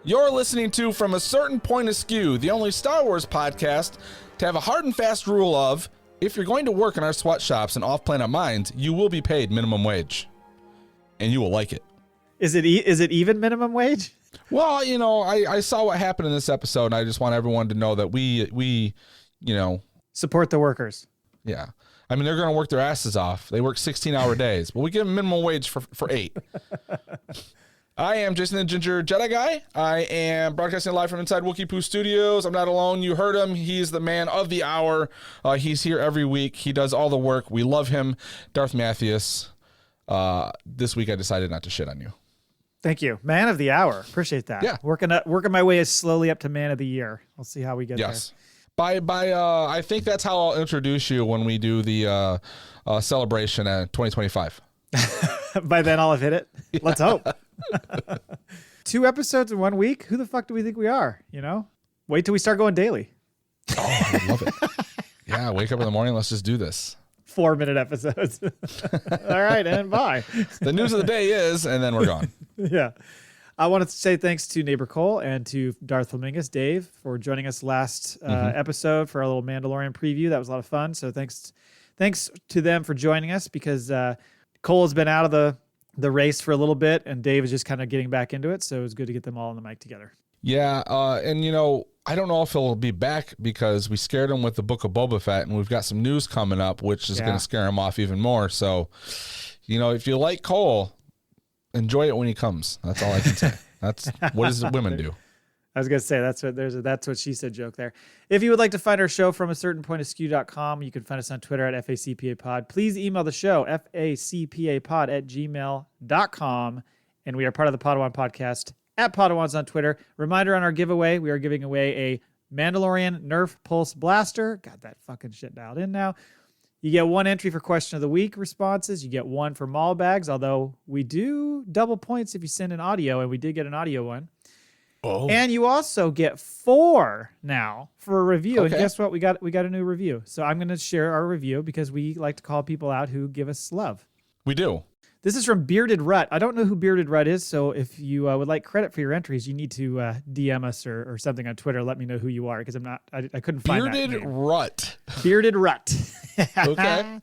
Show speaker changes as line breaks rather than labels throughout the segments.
You're listening to From a Certain Point Askew, the only Star Wars podcast to have a hard and fast rule of, if you're going to work in our sweatshops and off-planet mines, you will be paid minimum wage. And you will like it.
Is it even minimum wage?
Well, you know, I saw what happened in this episode, and I just want everyone to know that we you know...
Support the workers.
Yeah. I mean, they're going to work their asses off. They work 16-hour days, but we give them minimum wage for 8. I am Jason the Ginger Jedi Guy. I am broadcasting live from inside Wookiee Poo Studios. I'm not alone. You heard him. He's the man of the hour. He's here every week. He does all the work. We love him. Darth Mathias. This week I decided not to shit on you.
Thank you. Man of the hour. Appreciate that.
Yeah.
Working my way slowly up to man of the year. We'll see how we get there.
Yes. I think that's how I'll introduce you when we do the celebration at 2025.
By then I'll have hit it.
Yeah.
Let's hope. 2 episodes in 1 week? Who the fuck do we think we are? You know? Wait till we start going daily.
Oh, I love it. Yeah, wake up in the morning. Let's just do this.
4-minute episodes. All right, and bye.
The news of the day is, and then we're gone.
Yeah. I want to say thanks to Neighbor Cole and to Darth Flamingus, Dave, for joining us last episode for our little Mandalorian preview. That was a lot of fun. So thanks to them for joining us, because Cole has been out of the race for a little bit, and Dave is just kind of getting back into it. So it was good to get them all on the mic together.
Yeah, and you know, I don't know if he'll be back because we scared him with the Book of Boba Fett, and we've got some news coming up, which is going to scare him off even more. So, you know, if you like Cole, enjoy it when he comes. That's all I can say. That's what does women do?
I was going to say, that's what she said joke there. If you would like to find our show from a certain point askew.com, you can find us on Twitter at FACPApod. Please email the show, facpapod@gmail.com. And we are part of the Podawan podcast at Podawans on Twitter. Reminder on our giveaway, we are giving away a Mandalorian Nerf Pulse Blaster. Got that fucking shit dialed in now. You get 1 entry for question of the week responses. You get 1 for Maul Bags, although we do double points if you send an audio, and we did get an audio one.
Oh.
And you also get 4 now for a review.
Okay.
And guess what? We got a new review. So I'm going to share our review because we like to call people out who give us love.
We do.
This is from Bearded Rut. I don't know who Bearded Rut is, so if you would like credit for your entries, you need to DM us or something on Twitter. Let me know who you are, because I couldn't find that
Bearded
name.
Rut.
Bearded Rut.
Okay.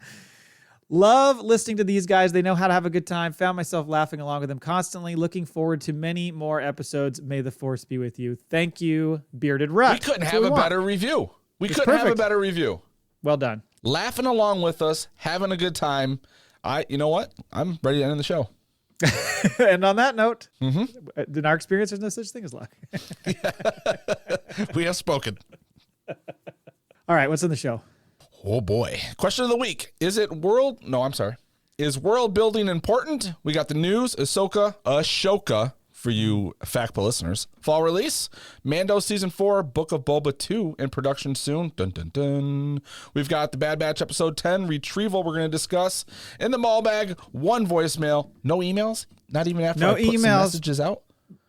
Love listening to these guys. They know how to have a good time. Found myself laughing along with them constantly. Looking forward to many more episodes. May the Force be with you. Thank you, Bearded Rut.
We couldn't have a better review.
It's perfect.
Better review.
Well done.
Laughing along with us, having a good time. You know what? I'm ready to end the show.
And on that note, in our experience, there's no such thing as luck.
We have spoken.
All right, what's in the show?
Oh boy. Question of the week. Is world building important? We got the news. Ahsoka, for you FACPA listeners. Fall release. Mando Season 4, Book of Boba 2 in production soon. Dun, dun, dun. We've got the Bad Batch Episode 10, Retrieval, we're going to discuss. In the Maul Bag, 1 voicemail. No emails? Not even after I put some messages out?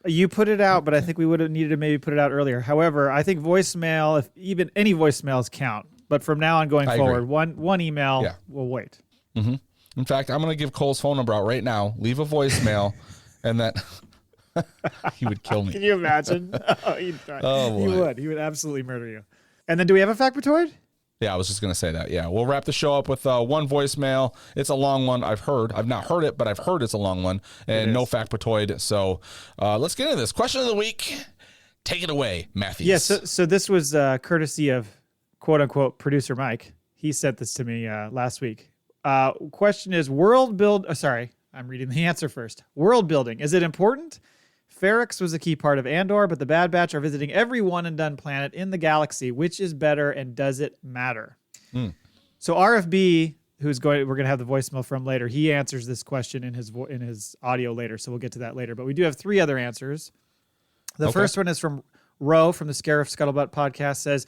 You put it out, but I think we would have needed to maybe put it out earlier. However, I think voicemail, if even any voicemails count. But from now on going forward, one email will wait.
Mm-hmm. In fact, I'm going to give Cole's phone number out right now. Leave a voicemail, and that... He would kill me.
Can you imagine? He would. He would absolutely murder you. And then do we have a factoid?
Yeah, I was just going to say that. Yeah, we'll wrap the show up with 1 voicemail. It's a long one. I've not heard it, but I've heard it's a long one. And no factoid. So let's get into this. Question of the week. Take it away, Matthews.
Yes. So this was courtesy of quote unquote producer Mike. He sent this to me last week. Question is I'm reading the answer first. World building. Is it important? Ferrix was a key part of Andor, but the Bad Batch are visiting every one and done planet in the galaxy. Which is better, and does it matter? So RFB, we're going to have the voicemail from later, he answers this question in his audio later, so we'll get to that later. But we do have 3 other answers. The first one is from Ro from the Scarif Scuttlebutt podcast, says,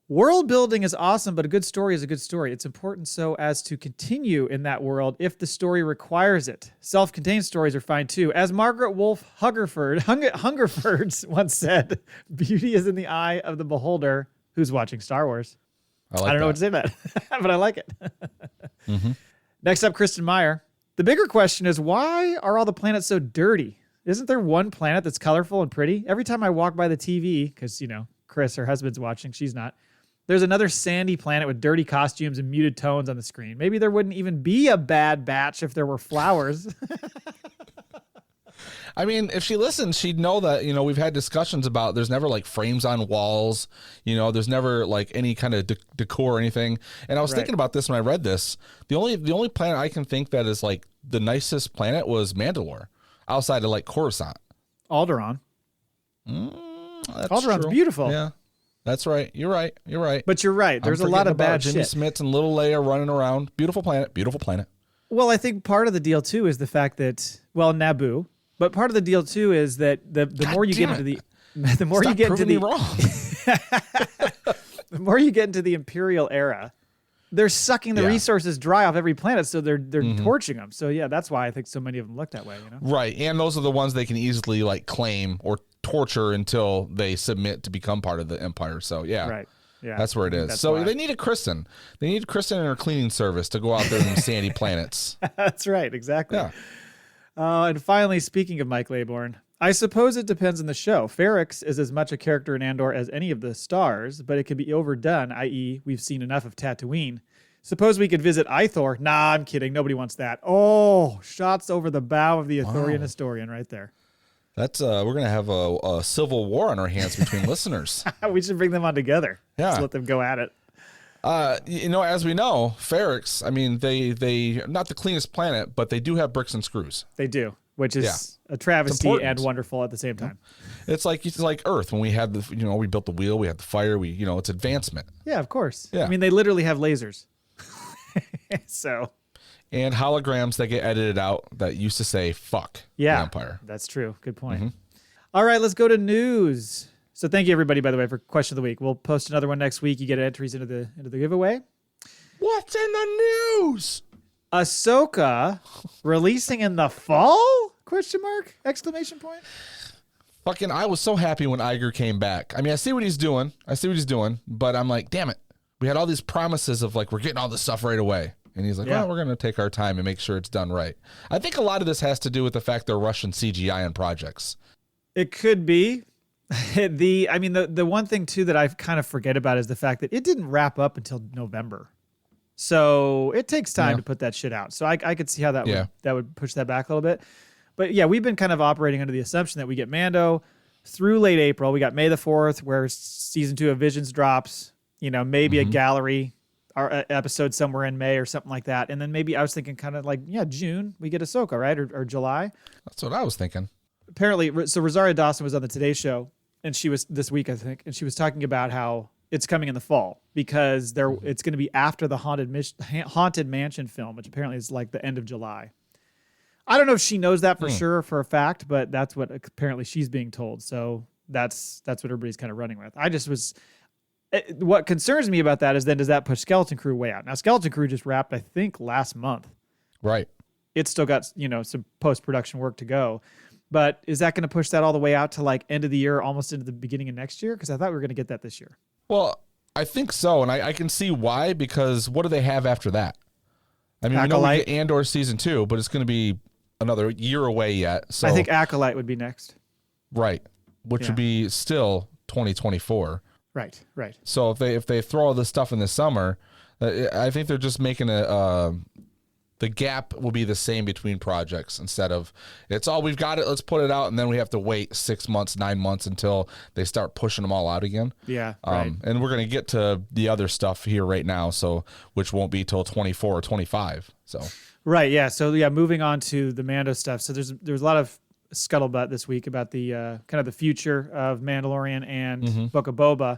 world building is awesome, but a good story is a good story. It's important so as to continue in that world if the story requires it. Self-contained stories are fine too. As Margaret Wolf Hungerford once said, beauty is in the eye of the beholder who's watching Star Wars. I don't know what to say about that, but I like it. Next up, Kristen Meyer. The bigger question is, why are all the planets so dirty? Isn't there one planet that's colorful and pretty? Every time I walk by the TV, because, Chris, her husband's watching, she's not. There's another sandy planet with dirty costumes and muted tones on the screen. Maybe there wouldn't even be a Bad Batch if there were flowers.
I mean, if she listened, she'd know that, we've had discussions about there's never like frames on walls, there's never like any kind of decor or anything. And I was thinking about this when I read this. The only planet I can think that is like the nicest planet was Mandalore, outside of like Coruscant.
Alderaan. Alderaan's
true.
beautiful.
Yeah, that's right. You're right.
But you're right. There's a lot of bad
Jimmy
shit.
Smits and little Leia running around. Beautiful planet. Beautiful planet.
Well, I think part of the deal too is the fact that, Naboo. But part of the deal too is that the more you get into the more you get into the the more you get into the Imperial era, they're sucking the resources dry off every planet, so they're torching them. So yeah, that's why I think so many of them look that way.
Right, and those are the ones they can easily like claim or torture until they submit to become part of the Empire. So yeah,
right. Yeah,
that's where it is. So why. They need a Kristen. They need Kristen and her cleaning service to go out there in sandy planets.
That's right, exactly.
Yeah.
And finally, speaking of Mike Laybourne, I suppose it depends on the show. Ferrix is as much a character in Andor as any of the stars, but it can be overdone, i.e. we've seen enough of Tatooine. Suppose we could visit Ithor. Nah, I'm kidding. Nobody wants that. Oh, shots over the bow of the Ithorian historian right there.
That's we're going to have a civil war on our hands between listeners.
We should bring them on together.
Yeah.
Just let them go at it.
As we know, Ferrix, I mean, they not the cleanest planet, but they do have bricks and screws.
They do, which is a travesty and wonderful at the same time.
It's like Earth when we had we built the wheel, we had the fire, it's advancement.
Yeah, of course.
Yeah.
I mean, they literally have lasers. So.
And holograms that get edited out that used to say "fuck" the Empire.
That's true. Good point. All right, let's go to news. So thank you everybody, by the way, for question of the week. We'll post another one next week. You get entries into the giveaway.
What's in the news?
Ahsoka releasing in the fall? Question mark? Exclamation point.
Fucking, I was so happy when Iger came back. I mean, I see what he's doing, but I'm like, damn it. We had all these promises of like, we're getting all this stuff right away. And he's like, well, we're going to take our time and make sure it's done right. I think a lot of this has to do with the fact they're rushing CGI on projects.
It could be. The one thing too that I kind of forget about is the fact that it didn't wrap up until November. So it takes time to put that shit out. So I could see how that would push that back a little bit. But yeah, we've been kind of operating under the assumption that we get Mando through late April. We got May the 4th where season 2 of Visions drops, maybe a gallery episode somewhere in May or something like that. And then maybe I was thinking kind of like, June, we get Ahsoka, right? Or July.
That's what I was thinking.
Apparently, so Rosario Dawson was on the Today Show, and she was this week, I think, and she was talking about how it's coming in the fall because it's going to be after the Haunted Mansion film, which apparently is like the end of July. I don't know if she knows that for sure, for a fact, but that's what apparently she's being told. So that's what everybody's kind of running with. What concerns me about that is then does that push Skeleton Crew way out? Now, Skeleton Crew just wrapped, I think, last month.
Right.
It's still got, some post-production work to go. But is that going to push that all the way out to like end of the year, almost into the beginning of next year? Because I thought we were going to get that this year.
Well, I think so. And I can see why, because what do they have after that? I mean,
Acolyte.
We know we get Andor season 2, but it's going to be another year away yet. So
I think Acolyte would be next.
Right. Which would be still 2024.
Right.
So if they throw all this stuff in the summer, I think they're just making the gap will be the same between projects instead of it's all we've got it, let's put it out, and then we have to wait 6 months, 9 months until they start pushing them all out again.
Yeah. Right.
And we're going to get to the other stuff here right now, so which won't be till 24 or 25. So
right, yeah. So yeah, moving on to the Mando stuff. So there's a lot of scuttlebutt this week about the kind of the future of Mandalorian and Book of Boba.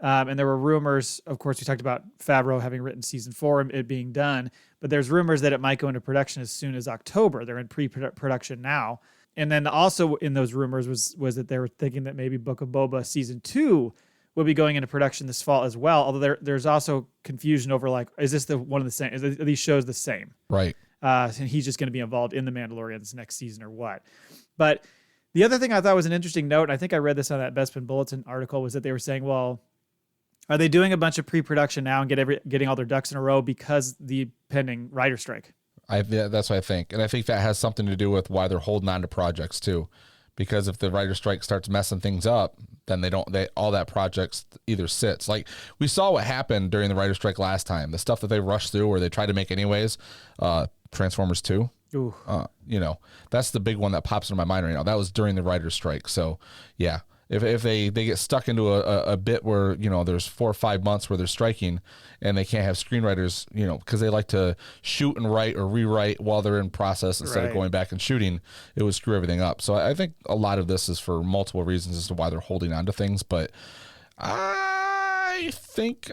And there were rumors, of course, we talked about Favreau having written season 4 and it being done, but there's rumors that it might go into production as soon as October. They're in pre-production now. And then also in those rumors was that they were thinking that maybe Book of Boba season 2 will be going into production this fall as well. Although there's also confusion over like, is this one of the same? Are these shows the same?
Right.
And he's just going to be involved in the Mandalorians next season or what? But the other thing I thought was an interesting note, and I think I read this on that Bespin Bulletin article, was that they were saying, well, are they doing a bunch of pre-production now and getting all their ducks in a row because the pending writer strike?
That's what I think. And I think that has something to do with why they're holding on to projects too. Because if the writer's strike starts messing things up, then all that projects either sits. Like we saw what happened during the writer's strike last time. The stuff that they rushed through or they tried to make anyways, Transformers 2.
Ooh.
That's the big one that pops into my mind right now. That was during the writer's strike. So yeah, if they get stuck into a bit where, there's 4 or 5 months where they're striking and they can't have screenwriters, because they like to shoot and write or rewrite while they're in process instead of going back and shooting, it would screw everything up. So I think a lot of this is for multiple reasons as to why they're holding on to things. But I think,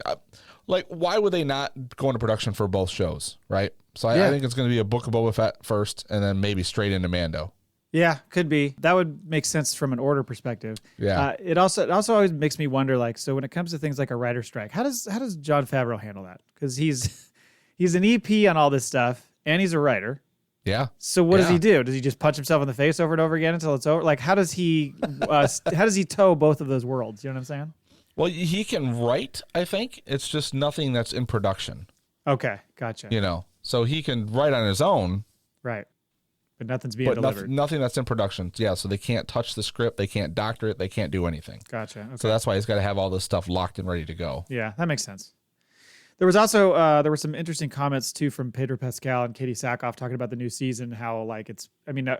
why would they not go into production for both shows, right? So I think it's going to be a Book of Boba Fett first and then maybe straight into Mando.
Yeah, could be. That would make sense from an order perspective.
Yeah.
It also always makes me wonder, so when it comes to things like a writer's strike, how does Jon Favreau handle that? Because he's an EP on all this stuff, and he's a writer.
Yeah.
So what does he do? Does he just punch himself in the face over and over again until it's over? How does he tow both of those worlds? You know what I'm saying?
Well, he can write, I think. It's just nothing that's in production.
Okay, gotcha.
So he can write on his own.
Right. But nothing's being delivered.
Nothing that's in production. Yeah, so they can't touch the script. They can't doctor it. They can't do anything.
Gotcha. Okay.
So that's why he's got to have all this stuff locked and ready to go.
Yeah, that makes sense. There was also there were some interesting comments too from Pedro Pascal and Katie Sackhoff talking about the new season. How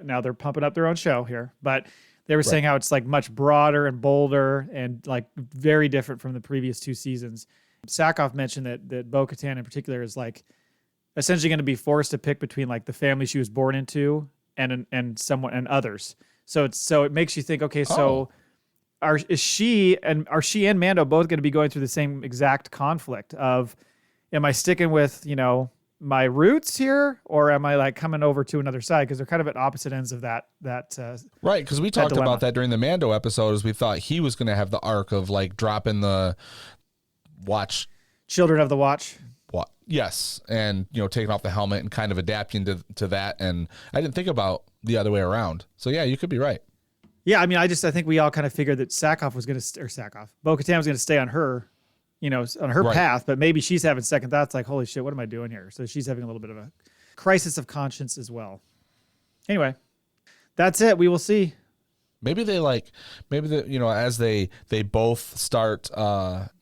now they're pumping up their own show here, but they were saying how it's much broader and bolder and very different from the previous 2 seasons. Sackhoff mentioned that Bo-Katan in particular is essentially going to be forced to pick between the family she was born into and someone and others. So it makes you think, okay, so are she and Mando both going to be going through the same exact conflict of, am I sticking with, my roots here, or am I coming over to another side? Because they're kind of at opposite ends of that.
Right. Because we talked about that during the Mando episode, as we thought he was going to have the arc of dropping the watch.
Children of the Watch.
Yes, and taking off the helmet and kind of adapting to that, and I didn't think about the other way around. So yeah, you could be right.
Yeah, I mean, I think we all kind of figured that Bo-Katan was going to stay on her, on her path, but maybe she's having second thoughts, holy shit, what am I doing here? So she's having a little bit of a crisis of conscience as well. Anyway, that's it. We will see.
Maybe as they both start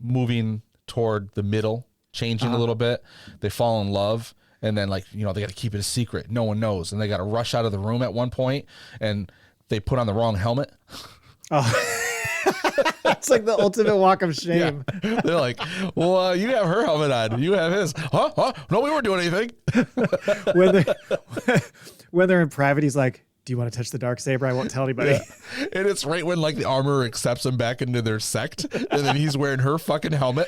moving toward the middle, changing a little bit, they fall in love, and then they got to keep it a secret. No one knows, and they got to rush out of the room at one point, and they put on the wrong helmet.
Oh, it's the ultimate walk of shame.
Yeah. They're like, well, you have her helmet on, you have his. Huh? No, we weren't doing anything.
when they're in private, he's like, do you want to touch the Darksaber? I won't tell anybody.
Yeah. And it's right when the armor accepts him back into their sect, and then he's wearing her fucking helmet.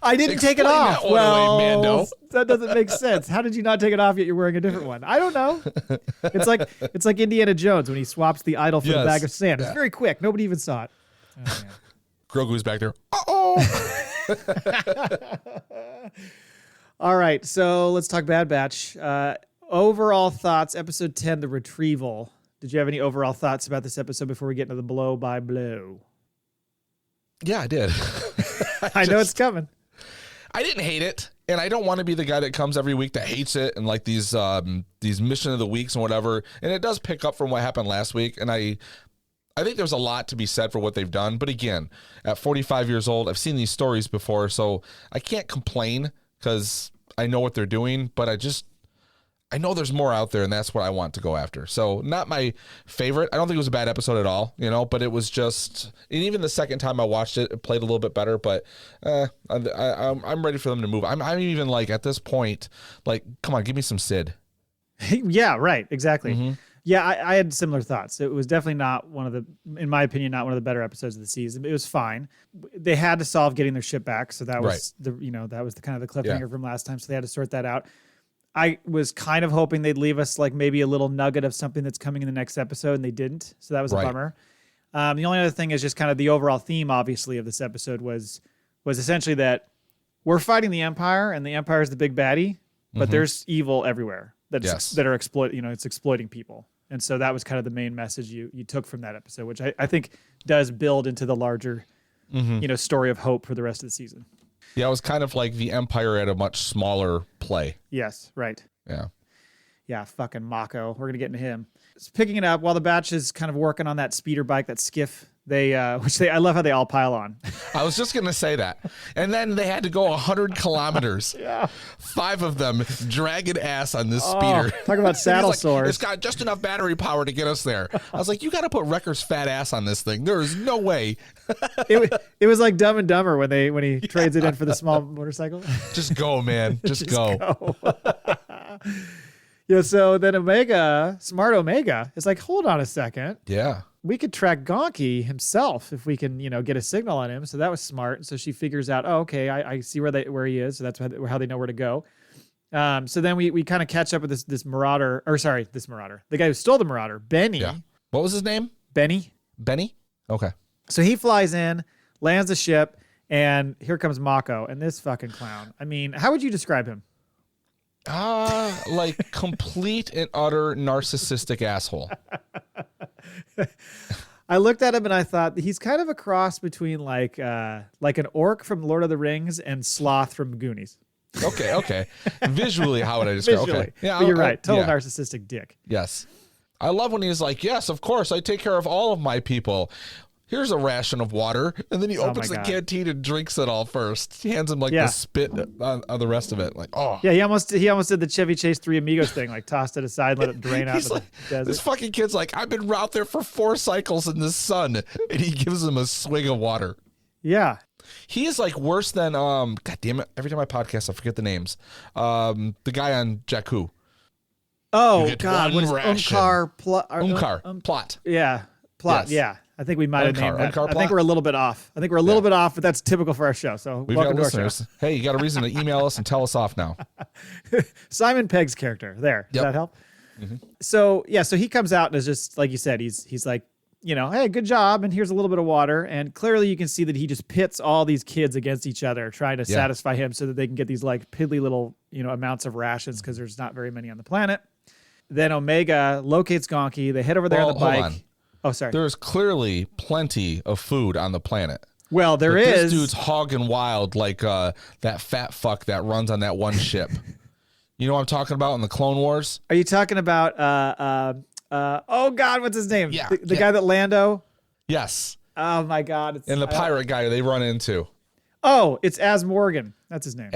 I didn't take it off. Well, Mando. That doesn't make sense. How did you not take it off yet you're wearing a different one? I don't know. It's like Indiana Jones when he swaps the idol for the bag of sand. It's very quick. Nobody even saw it. Oh, man.
Grogu's back there. Uh-oh.
All right, so let's talk Bad Batch. Overall thoughts, episode 10, The Retrieval. Did you have any overall thoughts about this episode before we get into the blow by blow?
Yeah, I did.
I know it's coming.
I didn't hate it, and I don't want to be the guy that comes every week that hates it and these mission of the weeks and whatever. And it does pick up from what happened last week, and I think there's a lot to be said for what they've done. But again, at 45 years old, I've seen these stories before, so I can't complain because I know what they're doing. But I know there's more out there, and that's what I want to go after. So not my favorite. I don't think it was a bad episode at all, but it was just, and even the second time I watched it, it played a little bit better, but I'm ready for them to move. I'm even at this point, come on, give me some Sid.
Yeah, right. Exactly.
Mm-hmm.
Yeah, I had similar thoughts. It was definitely not in my opinion, not one of the better episodes of the season. It was fine. They had to solve getting their ship back. So that was that was the kind of the cliffhanger from last time. So they had to sort that out. I was kind of hoping they'd leave us maybe a little nugget of something that's coming in the next episode, and they didn't. So that was a bummer. The only other thing is just kind of the overall theme, obviously, of this episode was essentially that we're fighting the Empire, and the Empire is the big baddie, but there's evil everywhere that are exploiting people. And so that was kind of the main message you took from that episode, which I think does build into the larger, story of hope for the rest of the season. Yeah,
it was kind of like the Empire at a much smaller play.
Yes, right.
Yeah.
Yeah, fucking Mako. We're gonna get into him. It's picking it up while the batch is kind of working on that speeder bike, that skiff. I love how they all pile on.
I was just going to say that. And then they had to go 100 kilometers.
Yeah.
5 of them dragging ass on this speeder.
Talk about saddle
He's like,
sores.
it's got just enough battery power to get us there. I was like, you got to put Wrecker's fat ass on this thing. There is no way.
It was like Dumb and Dumber when he trades it in for the small motorcycle.
Just go, man. Just go.
Yeah, so then Smart Omega is like, hold on a second.
Yeah.
We could track Gonki himself if we can, get a signal on him. So that was smart. So she figures out, oh, okay, I see where he is. So that's how they know where to go. So then we kind of catch up with this Marauder, the guy who stole the Marauder, Benny.
Yeah. What was his name?
Benny.
Okay.
So he flies in, lands the ship, and here comes Mako and this fucking clown. I mean, how would you describe him?
Like complete and utter narcissistic asshole.
I looked at him and I thought he's kind of a cross between like an orc from Lord of the Rings and Sloth from Goonies.
Okay. Visually, how would I describe?
Visually.
Okay. Yeah,
but you're right. Total
yeah.
narcissistic dick.
Yes. I love when he's like, yes, of course, I take care of all of my people. Here's a ration of water. And then he opens the canteen and drinks it all first. He hands him the spit on the rest of it. Like, oh.
Yeah, he almost did the Chevy Chase Three Amigos thing, like tossed it aside, let it drain out into the desert.
This fucking kid's like, I've been out there for 4 cycles in the sun. And he gives him a swig of water.
Yeah.
He is like worse than, God damn it. Every time I podcast, I forget the names. The guy on Jakku.
Oh, God. What is
Unkar Plot.
Yeah. Plot.
Yes.
Yeah. I think we might have named that.
Unkar
I think we're a little bit off. But that's typical for our show. So
we've
welcome
got
to our
listeners.
show.
Hey, you got a reason to email us and tell us off now.
Simon Pegg's character. There. Does that help? Mm-hmm. So he comes out and is just, like you said, he's like, hey, good job. And here's a little bit of water. And clearly you can see that he just pits all these kids against each other, trying to satisfy him so that they can get these like piddly little, amounts of rations because there's not very many on the planet. Then Omega locates Gonki. They head over there on the bike.
Hold on.
Oh, sorry.
There's clearly plenty of food on the planet.
Well, there is.
This dude's hogging wild like that fat fuck that runs on that one ship. You know what I'm talking about in the Clone Wars?
Are you talking about, oh, God, what's his name?
Yeah.
The guy that Lando?
Yes.
Oh, my God.
And the pirate guy they run into.
Oh, it's Az Morgan. That's his name.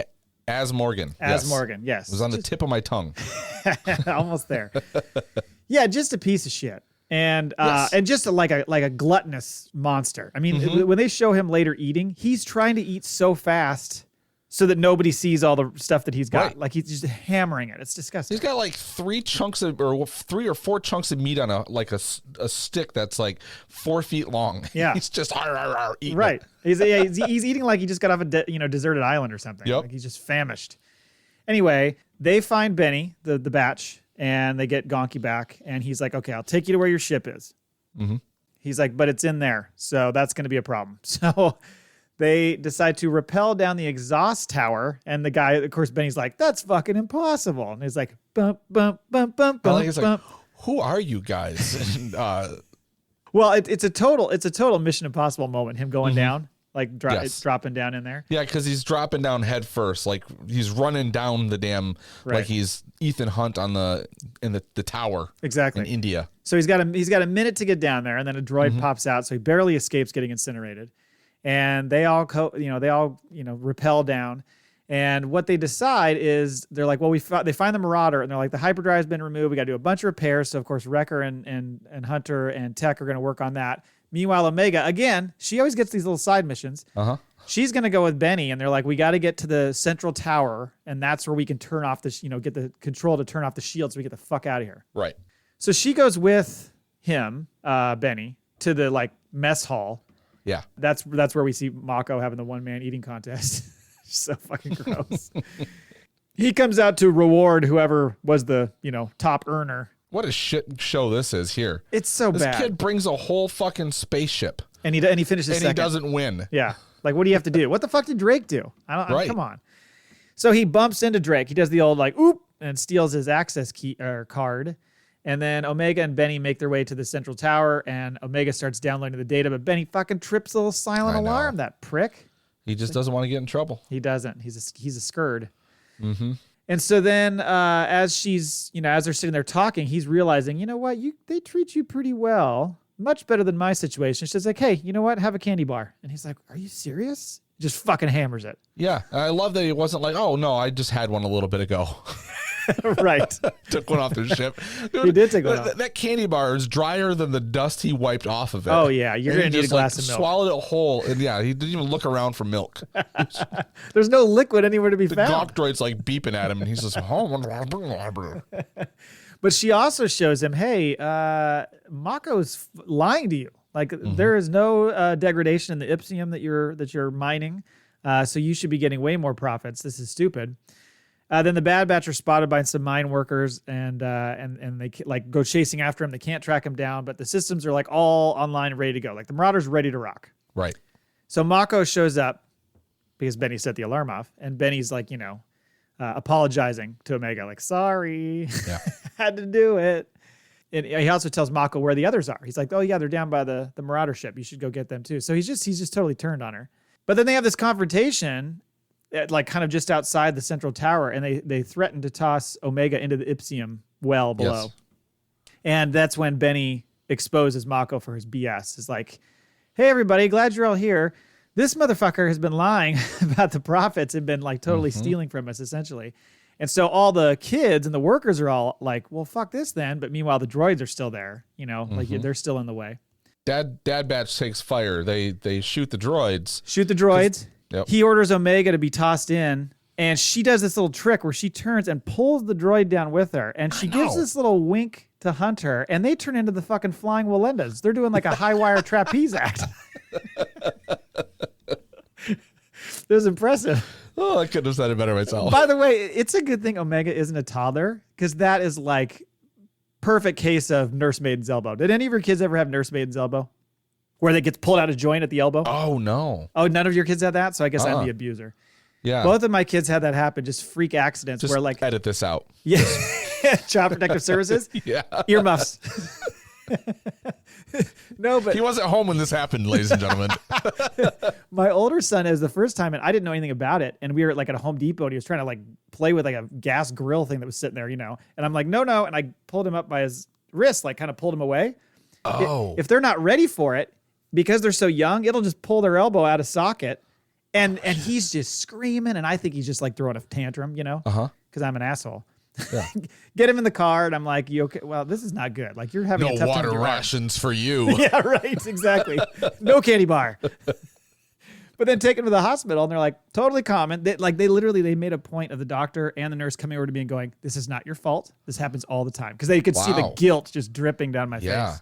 Az Morgan.
Morgan, yes.
It was on the tip of my tongue.
Almost there. Yeah, just a piece of shit. And
Yes.
and just like a gluttonous monster. I mean, when they show him later eating, he's trying to eat so fast so that nobody sees all the stuff that he's got.
Right.
Like he's just hammering it. It's disgusting.
He's got like 3 or 4 chunks of meat on a stick that's like 4 feet long.
Yeah.
He's just eating
Right.
it.
He's eating like he just got off a deserted island or something.
Yep.
Like he's just famished. Anyway, they find Benny, the batch, and they get Gonki back. And he's like, okay, I'll take you to where your ship is.
Mm-hmm.
He's like, but it's in there. So that's going to be a problem. So they decide to rappel down the exhaust tower. And the guy, of course, Benny's like, that's fucking impossible. And he's like, bump, bump, bump, bump, bump,
He's
bump.
like, who are you guys? And,
Well, it's a total Mission Impossible moment. Him going down, like
Yes.
dropping down in there.
yeah, because he's dropping down head first. Like he's running down the damn,
Right.
like he's Ethan Hunt in the tower
Exactly.
in India.
So he's got a minute to get down there, and then a droid pops out, so he barely escapes getting incinerated. And they all rappel down. And what they decide is they're like, well, they find the Marauder, and they're like, the hyperdrive's been removed. We got to do a bunch of repairs. So of course, Wrecker and Hunter and Tech are going to work on that. Meanwhile, Omega, again, she always gets these little side missions. She's going to go with Benny, and they're like, we got to get to the central tower, and that's where we can turn off this, get the control to turn off the shield so we get the fuck out of here.
Right.
So she goes with him, Benny, to the like mess hall.
Yeah.
That's where we see Mako having the one-man eating contest. So fucking gross. He comes out to reward whoever was the, top earner.
What a shit show this is here.
It's so
This
bad.
kid brings a whole fucking spaceship
And he finishes
and
second.
he doesn't win.
Yeah. Like, what do you have to do? What the fuck did Drake do?
Right.
Come on. So he bumps into Drake. He does the old like, oop, and steals his access key or card. And then Omega and Benny make their way to the central tower, and Omega starts downloading the data, but Benny fucking trips a little silent
I know.
alarm, that prick.
He just doesn't want to get in trouble.
He doesn't. He's a scurd.
Mm-hmm.
And so then as she's, as they're sitting there talking, he's realizing, you know what, they treat you pretty well, much better than my situation. She's like, hey, you know what, have a candy bar. And he's like, are you serious? Just fucking hammers it.
Yeah. I love that he wasn't like, oh, no, I just had one a little bit ago.
Right.
Took one off the ship. Dude,
he did take one off.
That candy bar is drier than the dust he wiped off of it.
Oh, yeah. You're going to need a glass of milk.
Swallowed it whole. And yeah, he didn't even look around for milk.
There's no liquid anywhere to be found.
The Gawk droid's like beeping at him, and he's just,
But she also shows him, hey, Mako's lying to you. Like, there is no degradation in the Ipsium that you're mining, so you should be getting way more profits. This is stupid. Then the Bad Batch are spotted by some mine workers, and they like go chasing after him. They can't track him down, but the systems are like all online and ready to go. Like the Marauders ready to rock.
Right.
So Mako shows up because Benny set the alarm off, and Benny's like, apologizing to Omega, like, sorry, had to do it. And he also tells Mako where the others are. He's like, oh yeah, they're down by the Marauder ship. You should go get them too. So he's just totally turned on her. But then they have this confrontation like kind of just outside the central tower, and they threaten to toss Omega into the Ipsium well below. Yes. And that's when Benny exposes Mako for his BS. It's like, hey everybody, glad you're all here. This motherfucker has been lying about the profits and been like totally stealing from us essentially. And so all the kids and the workers are all like, well, fuck this then. But meanwhile, the droids are still there, like they're still in the way.
Dad Batch takes fire. They shoot the droids.
Shoot the droids.
Yep.
He orders Omega to be tossed in, and she does this little trick where she turns and pulls the droid down with her, and she gives this little wink to Hunter, and they turn into the fucking flying Walendas. They're doing like a high wire trapeze act. It was impressive.
Oh, I couldn't have said it better myself.
By the way, it's a good thing Omega isn't a toddler, because that is like perfect case of nursemaiden's elbow. Did any of your kids ever have nursemaiden's elbow? Where they get pulled out of joint at the elbow?
Oh, no.
Oh, none of your kids had that? So I guess I'm the abuser.
Yeah.
Both of my kids had that happen, just freak accidents
just
where like...
edit this out.
Yeah. Child Protective Services?
Yeah.
Earmuffs. No, but...
He wasn't home when this happened, ladies and gentlemen.
My older son, it was the first time, and I didn't know anything about it, and we were like at a Home Depot, and he was trying to like play with like a gas grill thing that was sitting there, and I'm like, no, and I pulled him up by his wrist, like kind of pulled him away.
Oh.
If they're not ready for it, because they're so young, it'll just pull their elbow out of socket. And he's just screaming, and I think he's just like throwing a tantrum, because I'm an asshole. Yeah. Get him in the car, and I'm like, you okay? Well, this is not good. Like, you're having a tough time.
No water rations for you.
Yeah, right, exactly. No candy bar. But then take him to the hospital, and they're like, totally common. They literally made a point of the doctor and the nurse coming over to me and going, this is not your fault. This happens all the time. Because they could see the guilt just dripping down my face.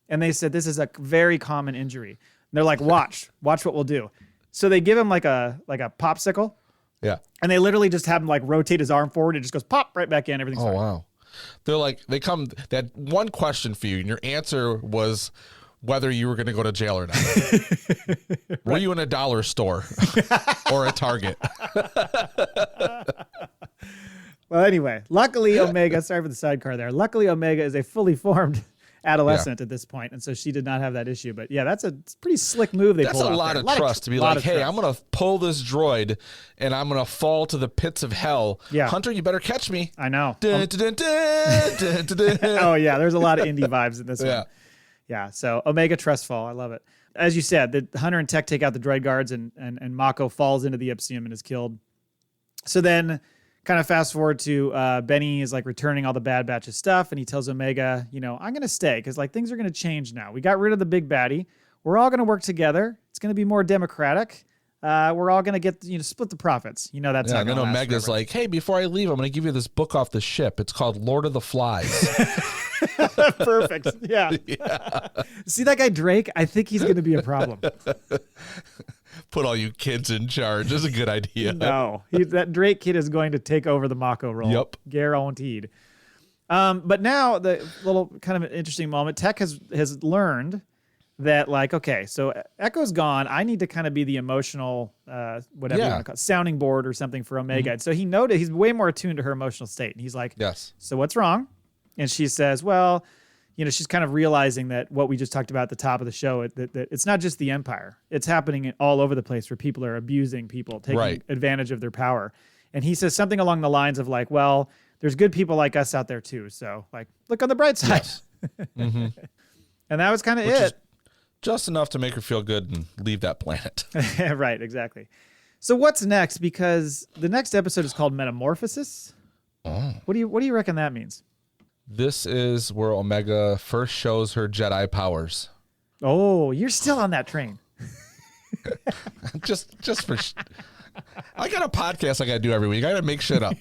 And they said, this is a very common injury. And they're like, watch what we'll do. So they give him like a popsicle.
Yeah.
And they literally just have him like rotate his arm forward. It just goes pop right back in. Everything's fine.
Wow. They had one question for you, and your answer was whether you were going to go to jail or not. Right. Were you in a dollar store or a Target?
Well, anyway, luckily Omega, sorry for the sidecar there. Luckily Omega is a fully formed adolescent at this point, and so she did not have that issue. But yeah, that's a pretty slick move they pulled off.
That's a lot of trust to be like, hey, I'm going to pull this droid, and I'm going to fall to the pits of hell. Yeah. Hunter, you better catch me.
I know.
Dun, dun, dun, dun, dun, dun.
Oh, yeah, there's a lot of indie vibes in this one. Yeah, so Omega Trustfall, I love it. As you said, the Hunter and Tech take out the droid guards, and Mako falls into the Ipsium and is killed. So then... kind of fast forward to Benny is like returning all the Bad Batch's stuff, and he tells Omega, I'm going to stay because like things are going to change now. We got rid of the big baddie. We're all going to work together. It's going to be more democratic. We're all going to get, split the profits. That's not going to last. And then
Omega's like, hey, before I leave, I'm going to give you this book off the ship. It's called Lord of the Flies.
Perfect. Yeah. See that guy Drake? I think he's going to be a problem.
Put all you kids in charge. That's a good idea.
No, that Drake kid is going to take over the Mako role.
Yep.
Guaranteed. But now the little kind of an interesting moment. Tech has learned that like, okay, so Echo's gone. I need to kind of be the emotional, whatever you want to call it, sounding board or something for Omega. And so he noted he's way more attuned to her emotional state. And he's like,
yes.
So what's wrong? And she says, well, she's kind of realizing that what we just talked about at the top of the show, that it's not just the Empire. It's happening all over the place where people are abusing people, taking advantage of their power. And he says something along the lines of like, well, there's good people like us out there too. So like, look on the bright side.
Yes. Mm-hmm.
And that was kind of
Which
it.
is just enough to make her feel good and leave that planet.
Right, exactly. So what's next? Because the next episode is called Metamorphosis.
Oh.
What do you reckon that means?
This is where Omega first shows her Jedi powers.
Oh, you're still on that train.
just for. I got a podcast I got to do every week. I got to make shit up.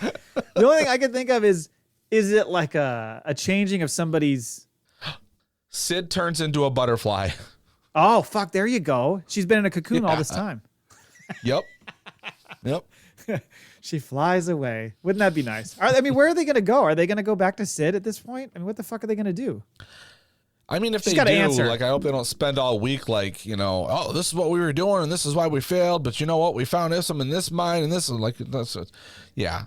The only thing I can think of is it like a changing of somebody's?
Sid turns into a butterfly.
Oh, fuck. There you go. She's been in a cocoon all this
Yeah.
time.
Yep.
She flies away. Wouldn't that be nice? Where are they going to go? Are they going to go back to Sid at this point? I mean, what the fuck are they going to do?
I mean, if
She's
they
gotta
do,
answer.
like, I hope they don't spend all week, like, oh, this is what we were doing and this is why we failed. But you know what? We found this one in this mine and this is like, yeah.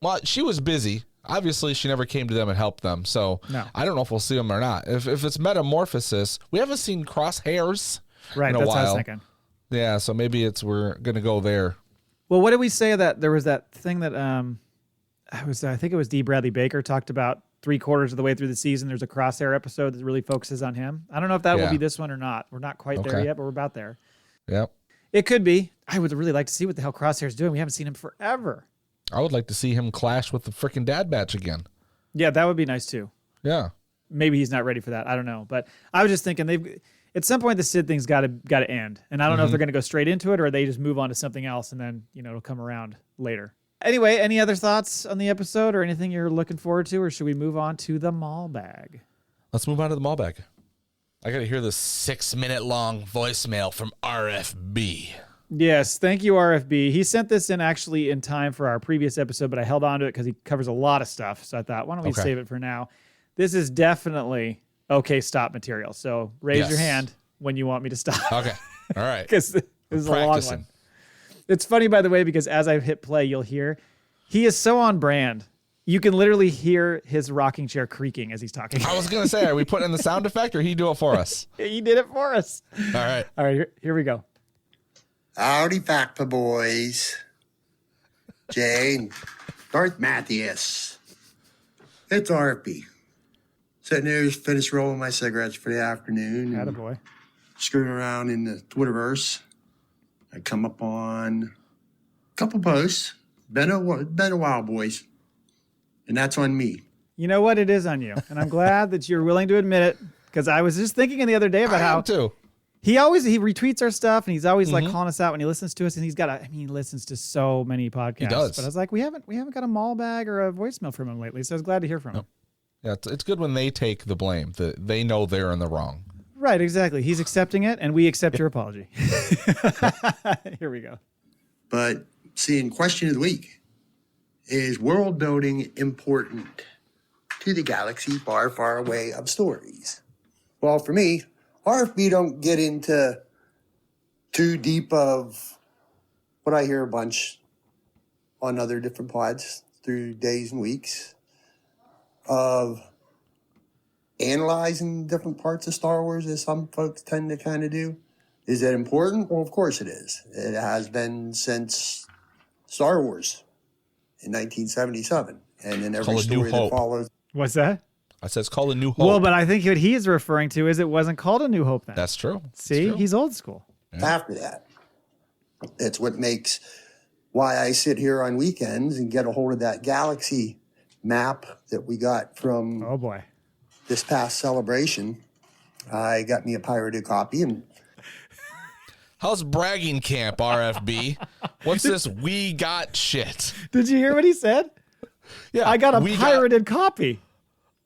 Well, she was busy. Obviously, she never came to them and helped them. So
No.
I don't know if we'll see them or not. If it's Metamorphosis, we haven't seen Crosshairs
Right,
in a
that's
while.
what I was thinking.
Yeah, so maybe we're going to go there.
Well, what did we say that there was that thing that I think it was D. Bradley Baker talked about 3/4 of the way through the season. There's a Crosshair episode that really focuses on him. I don't know if that will
Yeah.
be this one or not. We're not quite there
Okay.
yet, but we're about there.
Yep.
It could be. I would really like to see what the hell Crosshair's doing. We haven't seen him forever.
I would like to see him clash with the freaking Dad Batch again.
Yeah, that would be nice too.
Yeah.
Maybe he's not ready for that. I don't know. But I was just thinking at some point the Sid thing's got to end. And I don't know if they're going to go straight into it or they just move on to something else and then, it'll come around later. Anyway, any other thoughts on the episode or anything you're looking forward to, or should we move on to the Maul Bag?
Let's move on to the Maul Bag. I got to hear this 6-minute long voicemail from RFB.
Yes, thank you, RFB. He sent this in actually in time for our previous episode, but I held on to it because he covers a lot of stuff. So I thought, why don't we
Okay.
save it for now? This is definitely okay stop material. So raise your
Yes.
hand when you want me to stop.
Okay. All right.
Because this is a long
Practicing.
one. It's funny, by the way, because as I hit play, you'll hear he is so on brand. You can literally hear his rocking chair creaking as he's talking.
I was going to say, are we putting in the sound effect or he do it for us?
He did it for us.
All right.
All right, here we go.
Howdy, Factor boys. Jane, Darth Mathias. It's RP. Sitting there, just finished rolling my cigarettes for the afternoon. and
Attaboy.
Screwing around in the Twitterverse. I come up on a couple posts. Been a while, boys. And that's on me.
You know what? It is on you. And I'm glad that you're willing to admit it, because I was just thinking the other day about
I
how
am too.
he retweets our stuff and he's always like calling us out when he listens to us, and he listens to so many podcasts.
He does.
But I was like, we haven't got a Maul Bag or a voicemail from him lately, so I was glad to hear from him.
Yeah, it's good when they take the blame. They know they're in the wrong.
Right, exactly. He's accepting it, and we accept your apology. Here we go.
But seeing question of the week, is world building important to the galaxy far, far away of stories? Well, for me, RFB don't get into too deep of what I hear a bunch on other different pods through days and weeks of analyzing different parts of Star Wars, as some folks tend to kind of do. Is it important? Well, of course it is. It has been since Star Wars in 1977. And in every
Call it New
story that
Hope.
follows.
What's that?
I said it's called A New Hope.
Well, but I think what he is referring to is it wasn't called A New Hope then.
That's true.
See,
It's true.
he's old school.
After that. It's what makes why I sit here on weekends and get a hold of that galaxy map that we got from
Oh boy.
this past celebration. I got me a pirated copy, and
How's bragging camp, RFB? What's this we got shit?
Did you hear what he said?
Yeah,
I got a
we
pirated copy.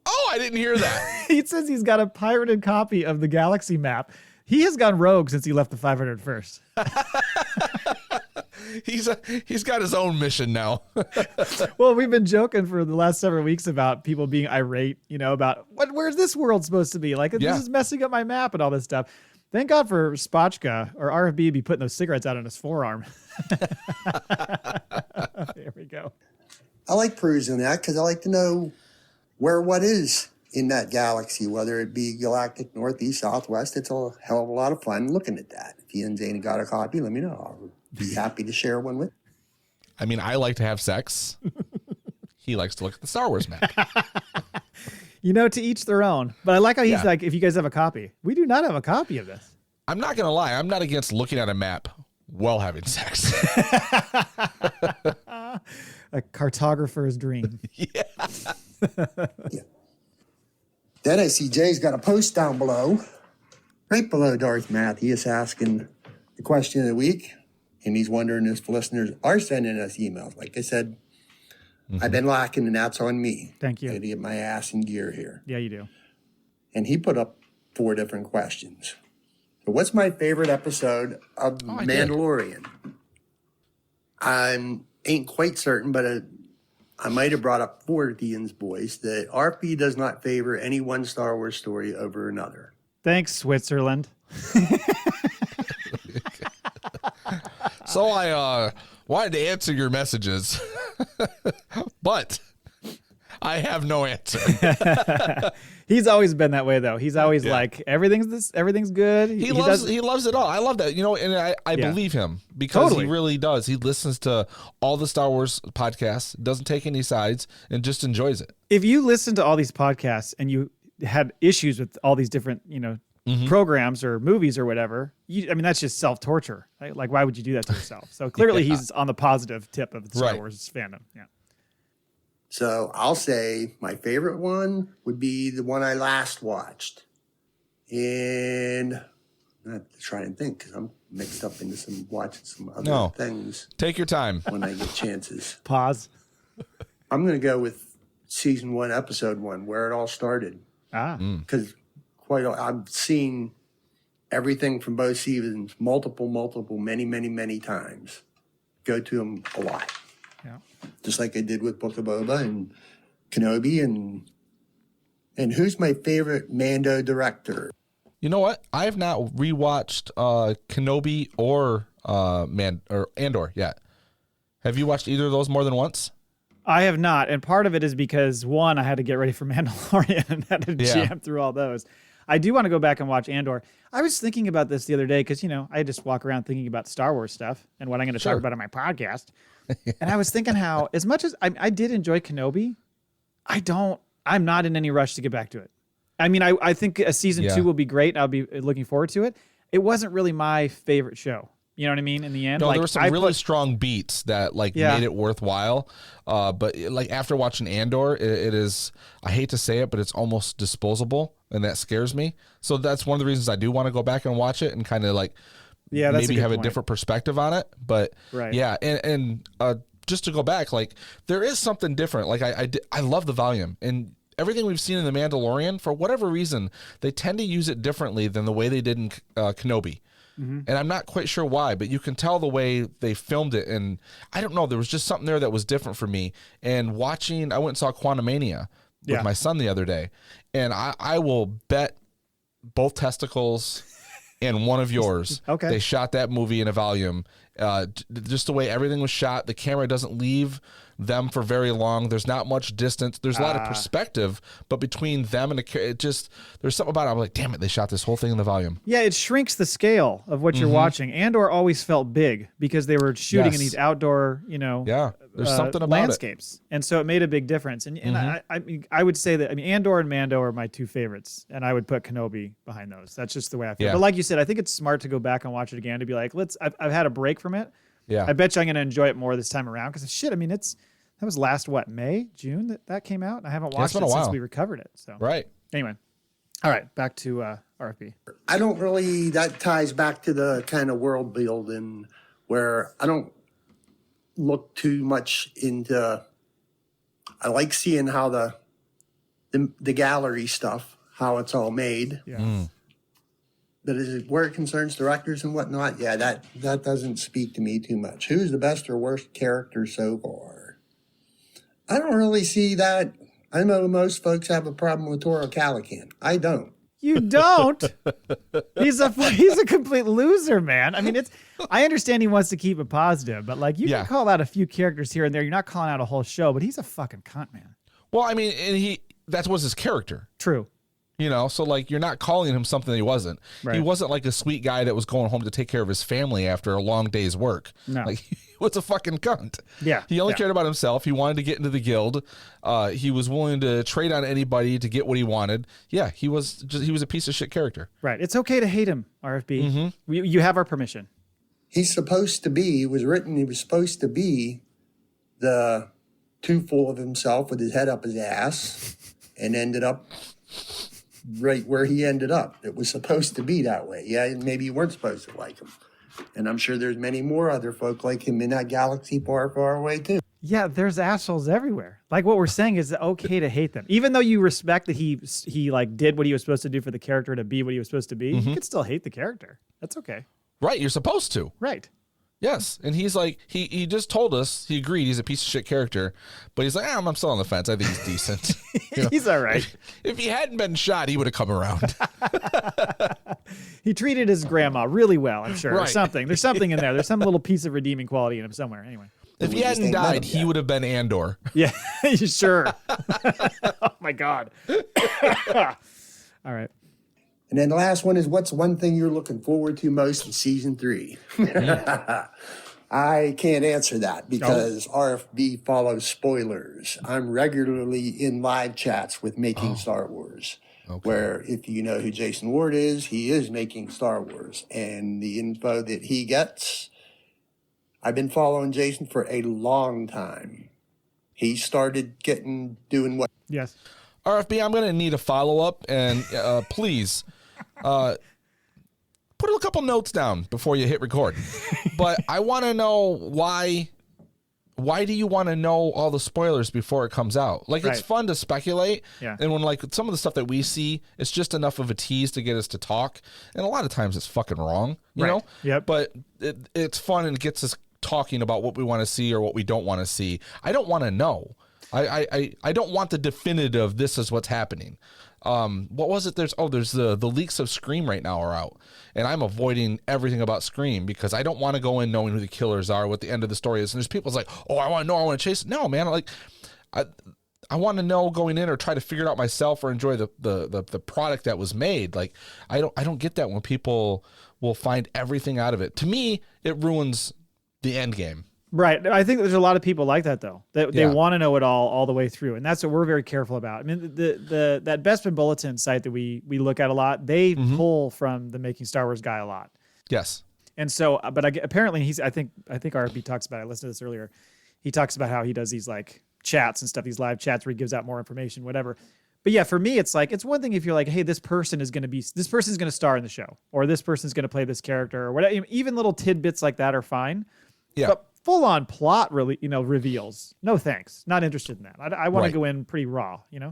Oh, I didn't hear that.
He says he's got a pirated copy of the galaxy map. He has gone rogue since he left the 501st.
He's got his own mission now.
Well, we've been joking for the last several weeks about people being irate, about where's this world supposed to be? Like,
Yeah.
this is messing up my map and all this stuff. Thank God for Spotchka or RFB be putting those cigarettes out on his forearm. There we go.
I like perusing that because I like to know where what is in that galaxy, whether it be galactic, northeast, southwest. It's a hell of a lot of fun looking at that. If you and Zane got a copy, let me know. I'll Be happy to share one with.
I mean, I like to have sex. He likes to look at the Star Wars map.
To each their own. But I like how he's like, if you guys have a copy. We do not have a copy of this.
I'm not going to lie. I'm not against looking at a map while having sex.
A cartographer's dream.
Yeah. Then I see Jay's got a post down below. Right below Darth Matthews asking the question of the week. And he's wondering if listeners are sending us emails. Like I said, I've been lacking, and that's on me.
Thank you.
I got to get my ass in gear here.
Yeah, you do.
And he put up 4 different questions. So what's my favorite episode of Mandalorian? I ain't quite certain, but I might have brought up for Ian's voice that RP does not favor any one Star Wars story over another.
Thanks, Switzerland.
So I wanted to answer your messages, but I have no answer.
He's always been that way, though. He's always like, everything's good.
He loves it all. I love that. And I believe him because he really does. He listens to all the Star Wars podcasts, doesn't take any sides, and just enjoys it.
If you listen to all these podcasts and you had issues with all these different, programs or movies or whatever, that's just self-torture. Right? Like, why would you do that to yourself? So clearly he's on the positive tip of the Star Wars fandom. Yeah.
So I'll say my favorite one would be the one I last watched. And I have to try and think because I'm mixed up into watching some other things.
Take your time.
When I get chances.
Pause.
I'm going to go with season 1, episode 1, where it all started. Because I've seen everything from both seasons multiple, many times. Go to them a lot.
Yeah.
Just like I did with Book of Boba and Kenobi. And who's my favorite Mando director?
You know what? I have not rewatched Kenobi or Andor yet. Have you watched either of those more than once?
I have not. And part of it is because, one, I had to get ready for Mandalorian and had to jam through all those. I do want to go back and watch Andor. I was thinking about this the other day because, I just walk around thinking about Star Wars stuff and what I'm going to talk about on my podcast. And I was thinking how, as much as I did enjoy Kenobi, I'm not in any rush to get back to it. I mean, I think a season 2 will be great. I'll be looking forward to it. It wasn't really my favorite show. You know what I mean? In the end,
no, there were some really strong beats that made it worthwhile. But after watching Andor, it is, I hate to say it, but it's almost disposable, and that scares me. So that's one of the reasons I do want to go back and watch it and kind of maybe have a different perspective on it. But and just to go back, there is something different. I love the volume and everything we've seen in The Mandalorian. For whatever reason, they tend to use it differently than the way they did in Kenobi. Mm-hmm. And I'm not quite sure why, but you can tell the way they filmed it. And I don't know, there was just something there that was different for me. And I went and saw Quantumania with my son the other day. And I will bet both testicles and one of yours. They shot that movie in a volume. Just the way everything was shot, the camera doesn't leave them for very long. There's not much distance. There's a lot of perspective, but between them and there's something about it. I'm like, damn it, they shot this whole thing in the volume. Yeah,
it shrinks the scale of what you're watching. Andor always felt big because they were shooting in these outdoor,
there's something about
landscapes, and so it made a big difference. And I would say that Andor and Mando are my 2 favorites, and I would put Kenobi behind those. That's just the way I feel. But like you said, I think it's smart to go back and watch it again to be like, I've had a break from it.
Yeah,
I bet you I'm going to enjoy it more this time around because that was last May, June that came out, and I haven't watched it since we recovered it. So anyway, all right, back to RFP.
I don't really. That ties back to the kind of world building where I don't look too much into. I like seeing how the gallery stuff, how it's all made.
Yeah. Mm.
But where it concerns directors and whatnot, that doesn't speak to me too much. Who's the best or worst character so far? I don't really see that. I know most folks have a problem with Toro Calican. I don't.
You don't? He's a complete loser, man. I mean, I understand he wants to keep it positive, but you can call out a few characters here and there. You're not calling out a whole show, but he's a fucking cunt, man.
Well, I mean, and that was his character.
True.
You know, so like you're not calling him something that he wasn't.
Right.
He wasn't like a sweet guy that was going home to take care of his family after a long day's work.
No.
Like he was a fucking cunt.
Yeah.
He only cared about himself. He wanted to get into the guild. He was willing to trade on anybody to get what he wanted. Yeah, he was a piece of shit character.
Right. It's okay to hate him, RFB. You have our permission.
He's supposed to be, he was supposed to be the too full of himself with his head up his ass and ended up right where he ended up. It was supposed to be that way. Yeah, maybe you weren't supposed to like him. And I'm sure there's many more other folk like him in that galaxy far, far away too.
Yeah, there's assholes everywhere. Like what we're saying is okay to hate them. Even though you respect that he like did what he was supposed to do for the character to be what he was supposed to be, you could still hate the character. That's okay.
Right, you're supposed to.
Right.
Yes, and he's like, he just told us, he agreed he's a piece of shit character, but he's like, I'm still on the fence. I think he's decent. You know?
He's all right.
If he hadn't been shot, he would have come around.
He treated his grandma really well, I'm sure. Or
Right.
something. There's something in there. There's some little piece of redeeming quality in him somewhere. Anyway.
If he
We just
hadn't
ain't met
died,
him
he
yet.
would have been Andor.
Yeah, sure. Oh my God. All right.
And then the last one is, what's one thing you're looking forward to most in season 3? I can't answer that because RFB follows spoilers. I'm regularly in live chats with Making Star Wars, where if you know who Jason Ward is, he is making Star Wars. And the info that he gets, I've been following Jason for a long time. He started doing what
Yes.
RFB, I'm going to need a follow-up, and please put a couple notes down before you hit record. But I want to know why do you want to know all the spoilers before it comes out? Like, it's
Right.
fun to speculate.
Yeah.
And when, like, some of the stuff that we see, it's just enough of a tease to get us to talk. And a lot of times it's fucking wrong, you
Right.
know?
Yep.
But it's fun and it gets us talking about what we want to see or what we don't want to see. I don't want to know. I don't want the definitive, this is what's happening. What was it? There's the leaks of Scream right now are out, and I'm avoiding everything about Scream because I don't want to go in knowing who the killers are, what the end of the story is. And there's people's like, oh, I want to know, I want to chase it. No, man, I want to know going in or try to figure it out myself or enjoy the product that was made. Like, I don't get that when people will find everything out of it. To me, it ruins the end game.
Right. I think there's a lot of people like that though. They
Yeah.
want to know it all the way through, and that's what we're very careful about. I mean, that Bespin Bulletin site that we look at a lot, they pull from the Making Star Wars guy a lot,
Yes.
and so, apparently I think RFB talks about it. I listened to this earlier. He talks about how he does these like chats and stuff, these live chats where he gives out more information, whatever. But yeah, for me, it's like, it's one thing if you're like, hey, this person's going to star in the show, or this person's going to play this character, or whatever. Even little tidbits like that are fine.
Yeah.
But full-on plot really, reveals. No thanks. Not interested in that. I want
Right.
to go in pretty raw,
Yeah.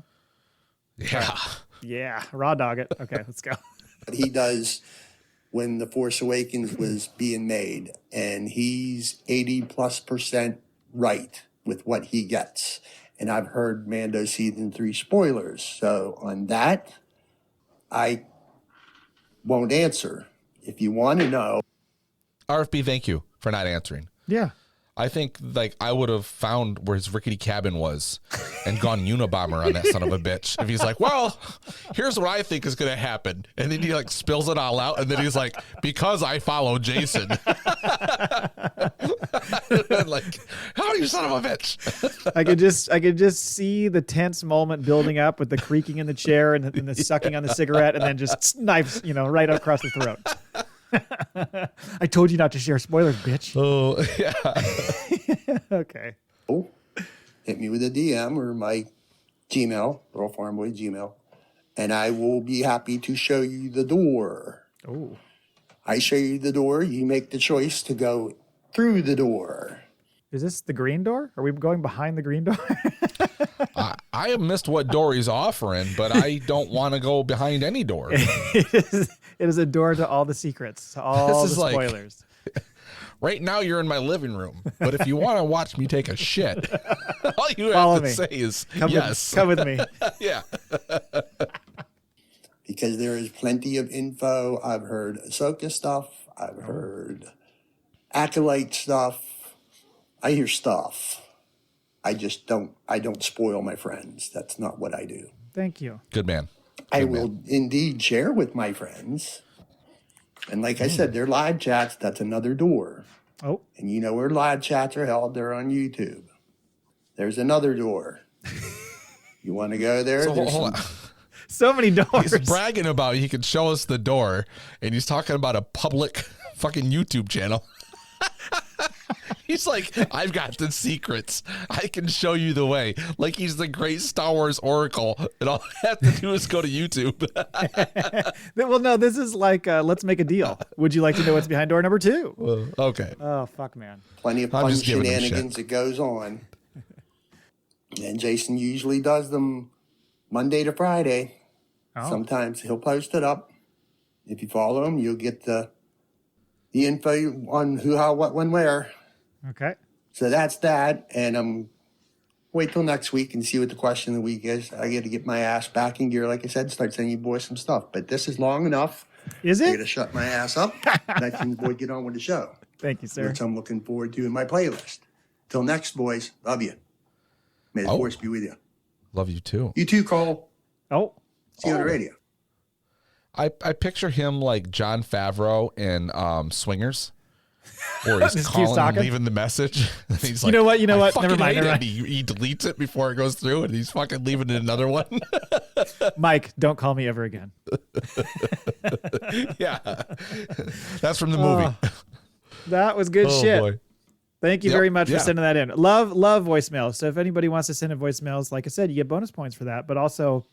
Yeah, raw dog it. Okay, let's go.
he does when The Force Awakens was being made. And he's 80+% right with what he gets. And I've heard Mando season 3 spoilers. So on that, I won't answer. If you want to know.
RFB, thank you for not answering.
Yeah.
I think like I would have found where his rickety cabin was and gone Unabomber on that son of a bitch. If he's like, well, here's what I think is going to happen. And then he like spills it all out. And then he's like, because I follow Jason. Like, how you son of a bitch?
I could just see the tense moment building up with the creaking in the chair and the sucking on the cigarette, and then just knives, right across the throat. I told you not to share spoilers, bitch.
Oh, yeah.
Okay.
Hit me with a DM or my Gmail, Earl Farmboy Gmail, and I will be happy to show you the door.
Oh.
I show you the door. You make the choice to go through the door.
Is this the green door? Are we going behind the green door?
I have missed what door he's offering, but I don't want to go behind any door.
It is a door to all the secrets, to all
This
the
is like-
spoilers.
Right now you're in my living room, but if you want to watch me take a shit, all you
Follow
have to
me.
say is
Come
yes.
come with me.
Yeah.
Because there is plenty of info. I've heard Ahsoka stuff. I've heard Acolyte stuff. I hear stuff. I don't spoil my friends. That's not what I do.
Thank you.
Good man.
I will indeed share with my friends. And like I said, they're live chats. That's another door.
Oh,
And you know where live chats are held? They're on YouTube. There's another door. You want to go there?
So,
There's
hold on.
so many doors.
He's bragging about he can show us the door, and he's talking about a public fucking YouTube channel. He's like, I've got the secrets. I can show you the way. Like he's the great Star Wars oracle, and all I have to do is go to YouTube.
Well, no, this is like, let's make a deal. Would you like to know what's behind door number 2?
Okay.
Oh, fuck, man.
plenty of
I'm
fun
just giving him
shenanigans
shit.
that goes on. And Jason usually does them Monday to Friday.
Oh.
Sometimes he'll post it up. If you follow him, you'll get the info on who, how, what, when, where.
Okay.
So that's that. And wait till next week and see what the question of the week is. I got to get my ass back in gear, like I said, start sending you boys some stuff. But this is long enough.
Is
I got
it?
to shut my ass up. And I can boy get on with the show,
Thank you, sir.
which I'm looking forward to in my playlist. Till next, boys. Love you. May the force be with you.
Love you too.
You too, Cole.
Oh,
See you on the radio.
I picture him like John Favreau in Swingers, where he's
Just keeps
calling and
talking.
leaving the message. And he's like,
know what? You know
"I
what?
fucking
Never mind,
hate
never
it." He deletes it before it goes through, and he's fucking leaving it another one.
Mike, don't call me ever again.
Yeah, that's from the movie.
That was good
Oh,
shit.
boy.
Thank you
Yep,
very much
yeah.
for sending that in. Love voicemails. So if anybody wants to send in voicemails, like I said, you get bonus points for that. But also,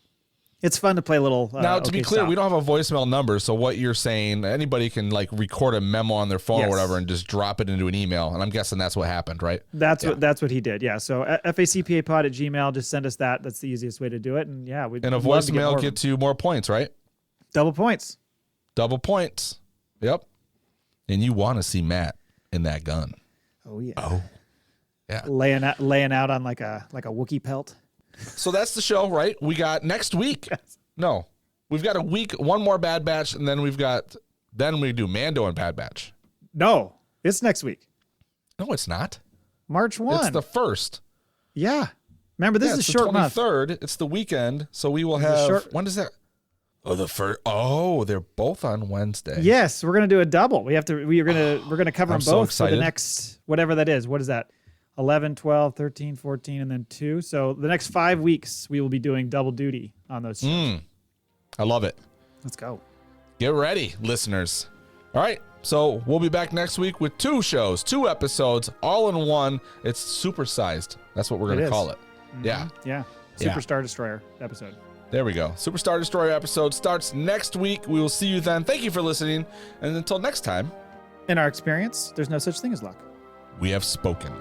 it's fun to play a little.
Now, to be clear, we don't have a voicemail number, so what you're saying, anybody can like record a memo on their phone
Yes.
or whatever and just drop it into an email. And I'm guessing that's what happened, right?
That's what he did. Yeah. So facpapod@gmail. Just send us that. That's the easiest way to do it. And yeah, we
And a voicemail gets you more points, right?
double points.
Double points. Yep. And you want to see Matt in that gun.
Oh yeah.
Oh. Yeah.
Laying out on like a Wookiee pelt.
So that's the show, right? We got next week. No, we've got a week, one more Bad Batch, and then we do Mando and Bad Batch.
No, it's next week,
No, it's not.
March 1.
It's the 1st.
Yeah. Remember, this is a
it's
short
the
month.
23rd. It's the weekend, so we will
It's a
have.
short-
When does that? Oh, the first. Oh, they're both on Wednesday.
Yes, we're gonna do a double. We're gonna cover
I'm
them
so
both for the
excited.
next whatever that is. What is that? 11, 12, 13, 14, and then 2. So the next 5 weeks we will be doing double duty on those shows.
I love it.
Let's go.
Get ready, listeners. All right. So we'll be back next week with 2 shows, 2 episodes, all in one. It's supersized. That's what we're going
It
to
is.
call it. Yeah.
Yeah.
Yeah.
Superstar Destroyer episode.
There we go. Superstar Destroyer episode starts next week. We will see you then. Thank you for listening. And until next time,
In our experience, there's no such thing as luck.
we have spoken.